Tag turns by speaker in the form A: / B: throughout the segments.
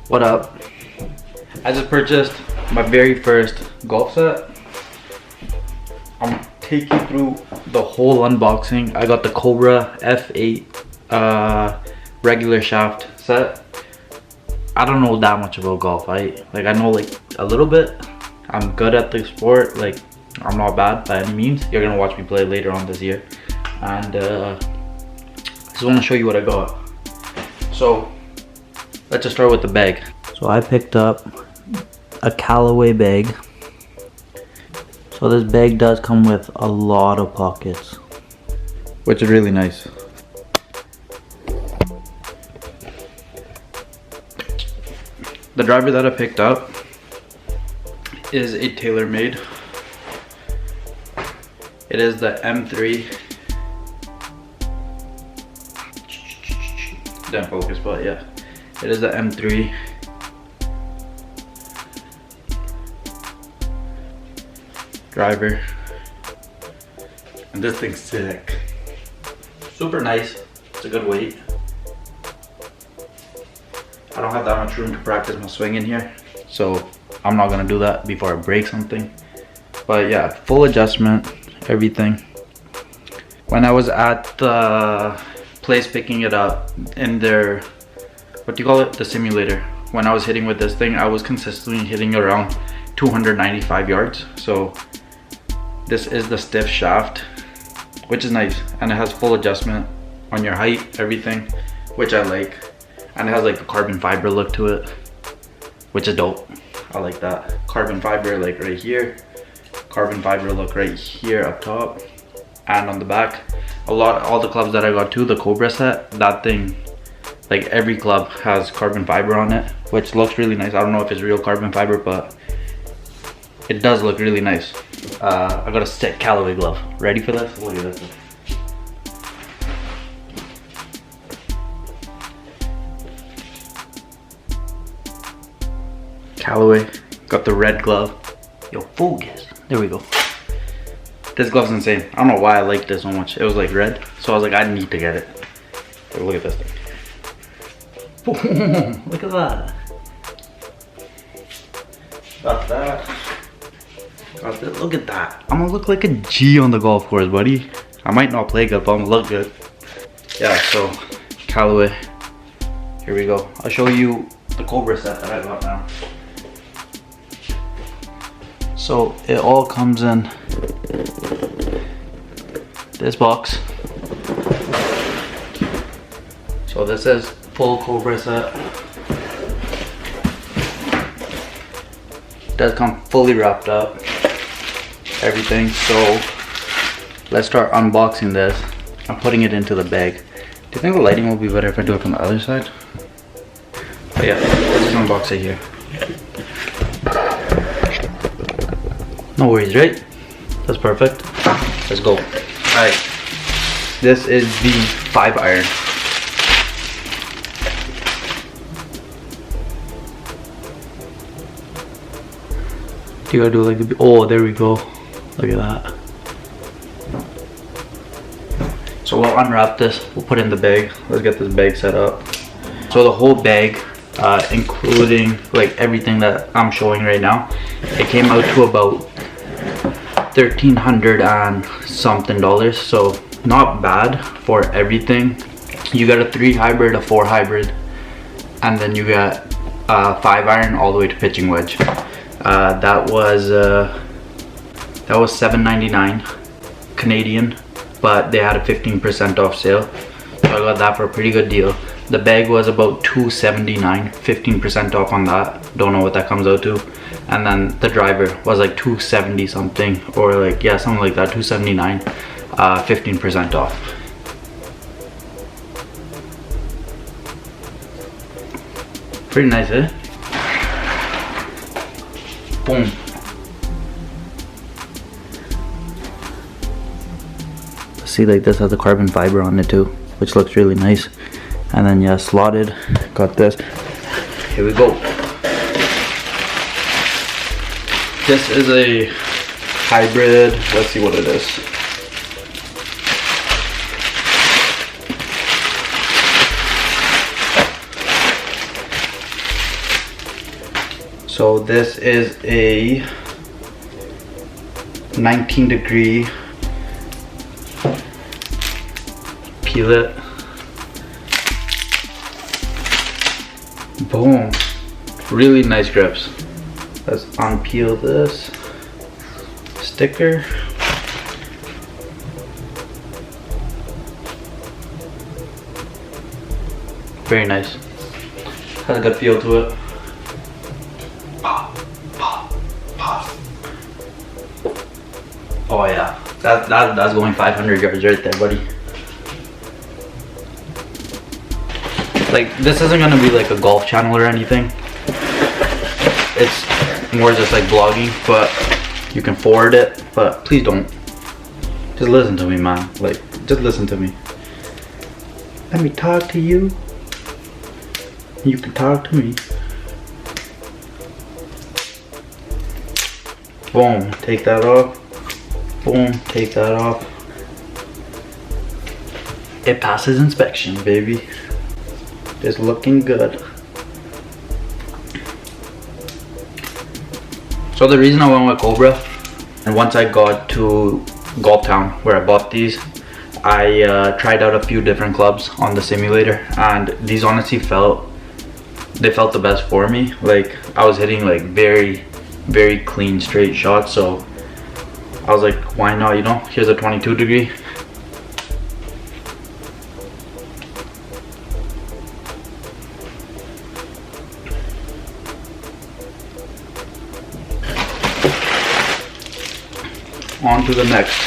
A: What up? I just purchased my very first golf set. I'm taking you through the whole unboxing. I got the Cobra F8 regular shaft set. I don't know that much about golf. I know like a little bit. I'm good at the sport. Like, I'm not bad by any means. You're gonna watch me play later on this year. And I just want to show you what I got. So let's just start with the bag. So I picked up a Callaway bag. So this bag does come with a lot of pockets, which is really nice. The driver that I picked up is a TaylorMade. It is the M3. Didn't focus, but yeah. It is the M3. Driver. And this thing's sick. Super nice. It's a good weight. I don't have that much room to practice my swing in here, so I'm not gonna do that before I break something. But yeah, full adjustment, everything. When I was at the place picking it up in their, what do you call it, the simulator, when I was hitting with this thing, I was consistently hitting around 295 yards. So this is the stiff shaft, which is nice, and it has full adjustment on your height, everything, which I like. And it has like the carbon fiber look to it, which is dope. I like that. Carbon fiber like right here, carbon fiber look right here up top and on the back. All the clubs that I got too, the Cobra set, that thing, like every club has carbon fiber on it, which looks really nice. I don't know if it's real carbon fiber, but it does look really nice. I got a sick Callaway glove. Ready for this? Look at this. Callaway, got the red glove. Yo, focus. There we go. This glove's insane. I don't know why I liked this so much. It was like red, so I was like, I need to get it. Look at this thing. Boom, look at that. Got that. Got this. Look at that. I'm gonna look like a G on the golf course, buddy. I might not play good, but I'm gonna look good. Yeah, so Callaway. Here we go. I'll show you the Cobra set that I got now. So it all comes in this box. So this is full Cobra set. It does come fully wrapped up, everything. So let's start unboxing this. I'm putting it into the bag. Do you think the lighting will be better if I do it from the other side? But yeah, let's just unbox it here. No worries, right? That's perfect. Let's go. Alright. This is the 5-iron. You gotta do like the, oh, there we go. Look at that. So we'll unwrap this, we'll put it in the bag. Let's get this bag set up. So the whole bag, including like everything that I'm showing right now, it came out to about $1,300 and something dollars. So not bad for everything. You got a 3 hybrid, a 4 hybrid, and then you got a 5-iron all the way to pitching wedge. That was $7.99 Canadian, but they had a 15% off sale, so I got that for a pretty good deal. The bag was about $279, 15% off on that. Don't know what that comes out to. And then the driver was like $270 something, or like, yeah, something like that, $279, 15% off. Pretty nice, eh? Boom. See, like this has the carbon fiber on it too, which looks really nice. And then yeah, slotted. Got this. Here we go. This is a hybrid. Let's see what it is. So this is a 19-degree. Peel it. Boom. Really nice grips. Let's unpeel this sticker. Very nice. Has a good feel to it. Oh yeah, that's going 500 yards right there, buddy. Like, this isn't gonna be like a golf channel or anything. It's more just like vlogging, but you can forward it. But please don't. Just listen to me, man. Like, just listen to me. Let me talk to you. You can talk to me. Boom, take that off. Boom, take that off. It passes inspection, baby. It's looking good. So the reason I went with Cobra, and once I got to Golf Town where I bought these, I tried out a few different clubs on the simulator, and these honestly felt the best for me. Like, I was hitting like very clean straight shots, so I was like, why not, you know? Here's a 22-degree. On to the next.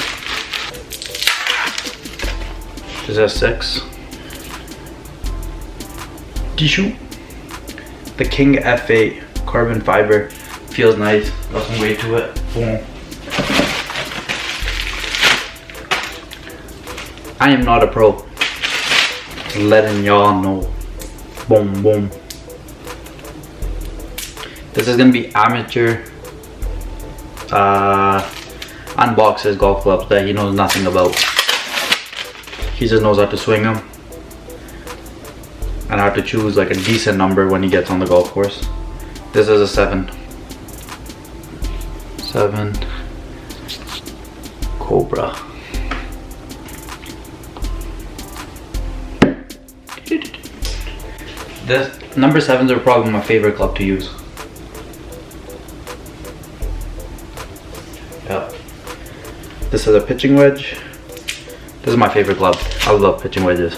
A: This is a 6. Tissue. The King F8 carbon fiber. Feels nice. Got some weight to it. Boom. I am not a pro. Just letting y'all know. Boom, boom. This is gonna be amateur unboxes golf clubs that he knows nothing about. He just knows how to swing them and how to choose like a decent number when he gets on the golf course. This is a 7. 7 Cobra. This number 7s are probably my favorite club to use. Yep. This is a pitching wedge. This is my favorite club. I love pitching wedges.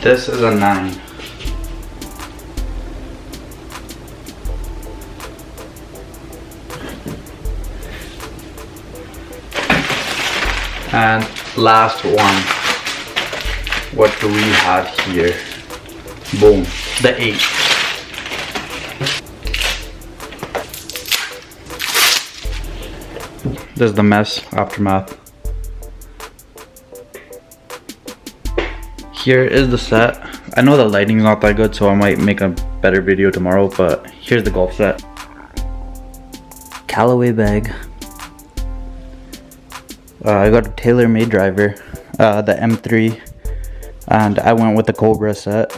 A: This is a 9. And last one, what do we have here? Boom, the 8. This is the mess aftermath. Here is the set. I know the lighting's not that good, so I might make a better video tomorrow, but here's the golf set. Callaway bag. I got a tailor-made driver, the M3, and I went with the Cobra set.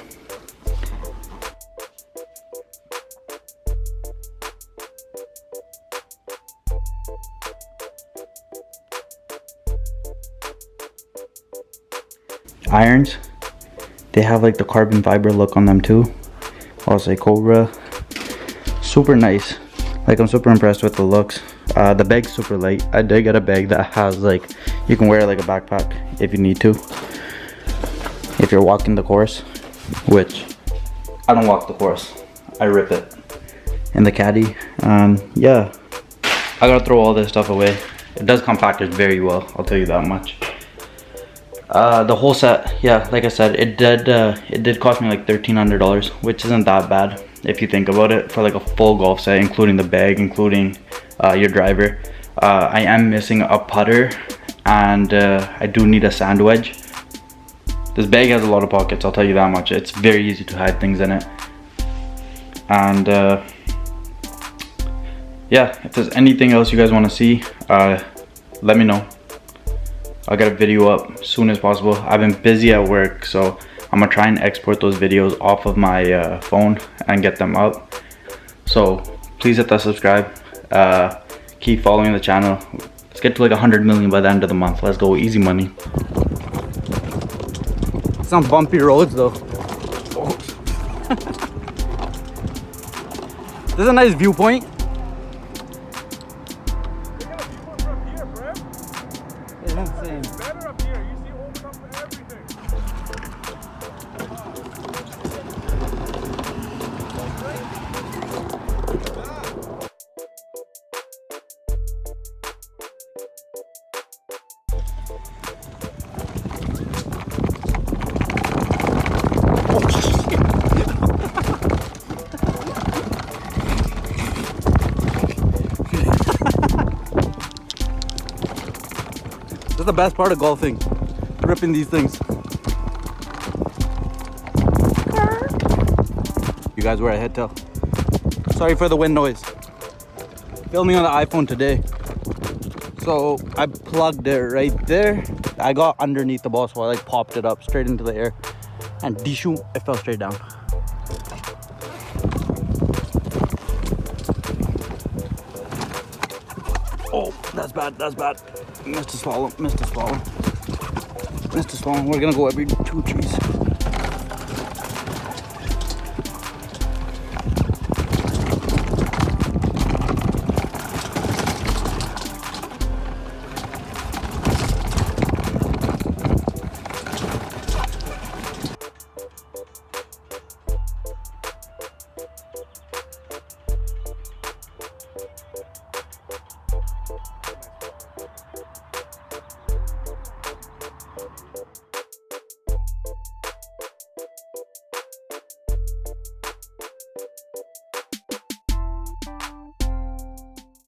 A: Irons, they have like the carbon fiber look on them too. I'll say Cobra. Super nice. Like, I'm super impressed with the looks. The bag's super light. I did get a bag that has like, you can wear it like a backpack if you need to, if you're walking the course, which I don't walk the course, I rip it in the caddy. And yeah, I gotta throw all this stuff away. It does come packaged very well, I'll tell you that much. The whole set, yeah, like I said, it did cost me like $1,300, which isn't that bad if you think about it, for like a full golf set, including the bag, including your driver. I am missing a putter, and I do need a sand wedge. This bag has a lot of pockets, I'll tell you that much. It's very easy to hide things in it. And yeah, if there's anything else you guys want to see, let me know. I'll get a video up as soon as possible. I've been busy at work, so I'm gonna try and export those videos off of my phone and get them up. So please hit that subscribe. Keep following the channel. Let's get to like 100 million by the end of the month. Let's go, easy money. Some bumpy roads though. This is a nice viewpoint. It's insane.
B: Better up here. You see open up for everything.
A: This is the best part of golfing. Ripping these things. You guys were a head tail. Sorry for the wind noise. Filming on the iPhone today. So I plugged it right there. I got underneath the ball, so I like popped it up straight into the air. And dishu, it fell straight down. Oh, that's bad, that's bad. Missed a slalom, missed a slalom. Missed a slalom. We're gonna go every 2 trees.